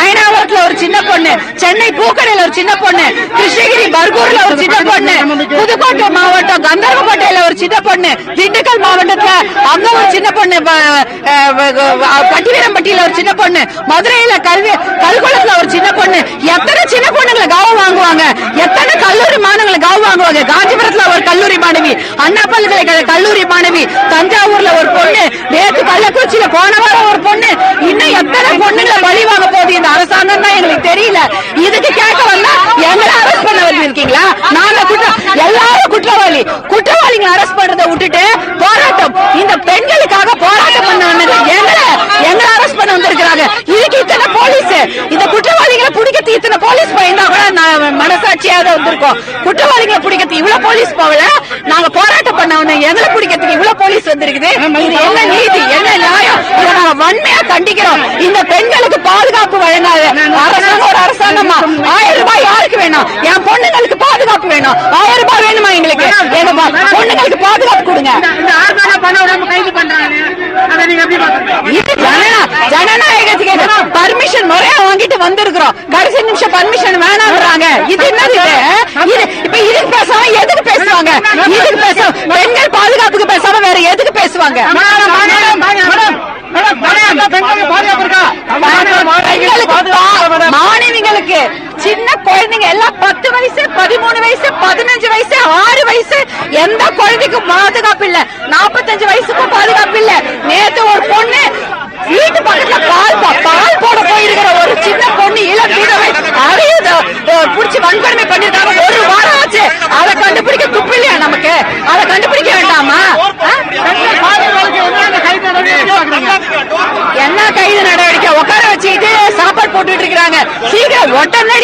அயனாவரத்துல ஒரு சின்ன பொண்ணு, சென்னை பூக்கடையில ஒரு சின்ன பொண்ணு, கிருஷ்ணகிரி பர்கூர்ல ஒரு சின்ன பொண்ணு, புதுக்கோட்டை மாவட்டம் கந்தர்வக்கோட்டையில ஒரு சின்ன பொண்ணு, திண்டுக்கல் மாவட்டத்துல அங்க ஒரு சின்ன பொண்ணு, கட்டிவீரம்பட்டியில ஒரு சின்ன பொண்ணு, மதுரையில கல்குளத்துல ஒரு சின்ன பொண்ணு. எத்தனை சின்ன பொண்ணுங்களை காவு வாங்குவாங்க? எத்தனை கல்லூரி மாணவர்களை காவு வாங்குவாங்க? காஞ்சிபுரத்துல ஒரு கல்லூரி மாணவி, அண்ணா பல்கலைக்கழக கல்லூரி மாணவி, தஞ்சாவூர்ல ஒரு பொண்ணு, நேற்று கள்ளக்குறிச்சியில போன வாரம் ஒரு பொண்ணு. இன்னும் எத்தனை பொண்ணுங்களை பழி வாங்க போகுது இந்த அரசாங்கம் தான் எங்களுக்கு தெரியல. இதுக்கு கேட்க வந்தா எங்களை அரெஸ்ட் பண்ண வந்திருக்கீங்களா? நாங்க எல்லாரும் குற்றவாளிகளை அரெஸ்ட் பண்றதை விட்டுட்டு போராட்டம், இந்த பெண்களுக்காக போராட்டம் பண்ண வந்தது எங்களை அரெஸ்ட் பண்ண வந்திருக்கிறாங்க. இதுக்கு இத்தனை போலீஸ், இந்த குற்றவாளிகளை பிடிக்கிறது இத்தனை போலீஸ் பயந்தா கூட மனசாட்சியாக வந்திருக்கோம். குற்றவாளிகளை பிடிக்கிறது இவ்வளவு போலீஸ் போகல, நாங்க போராட்டம் பண்ண வந்தோம். எங்களை பிடிக்கிறதுக்கு இவ்வளவு போலீஸ் வந்திருக்குது. இது என்ன நீதி, என்ன நியாயம்? இதை நாங்க வன்மையா கண்டிக்கிறோம். இந்த பெண்களுக்கு பாதுகாப்பு வழங்காத அரசாங்கம் ஒரு அரசாங்கமா? 1000 ரூபாய் யாருக்கு வேணும்? என் பொண்ணுங்களுக்கு பாதுகாப்பு வேணும். 1000 ரூபாய் வேணுமா எங்களுக்கு? எங்க பொண்ணுங்களுக்கு பாதுகாப்பு கொடுங்க. ஜனநாயகத்துக்கு பர்மிஷன் முறையா வாங்கிட்டு வந்திருக்கிறோம். கடைசி நிமிஷம் பர்மிஷன் வேணாம்ன்றாங்க. இது என்னது? இப்ப இதுக்கு பேசாம எதுக்கு பேசுவாங்க? இதுக்கு பேச பெண்கள் பாதுகாப்புக்கு பேசாம வேற எதுக்கு பேசுவாங்க? மாணவிகளுக்கு, சின்ன குழந்தைங்க எல்லாம் 10 வயசு, 13 வயசு, 15 வயசு, 6 வயசு, எந்த குழந்தைக்கும் பாதுகாப்பு இல்ல. 45 வயசுக்கும் பாதுகாப்பு இல்ல. நேத்து ஒரு பொண்ணு வீட்டு பக்கத்துல பால் போட போயிருக்கிற ஒரு சின்ன பொண்ணு, இளம் வீரவை அதையும் புடிச்சு வன்கொடுமை பண்ணிருக்காங்க. 1 வாரம் ஆச்சு. அதை கண்டுபிடிக்க துப்பு இல்லையா நமக்கு? அதை கண்டுபிடிக்க வேண்டாமா? என்ன கைது நடவடிக்கை? உட்கார வச்சுட்டு சாப்பாடு போட்டுட்டு இருக்காங்க. சீக்கிரம் உடனடி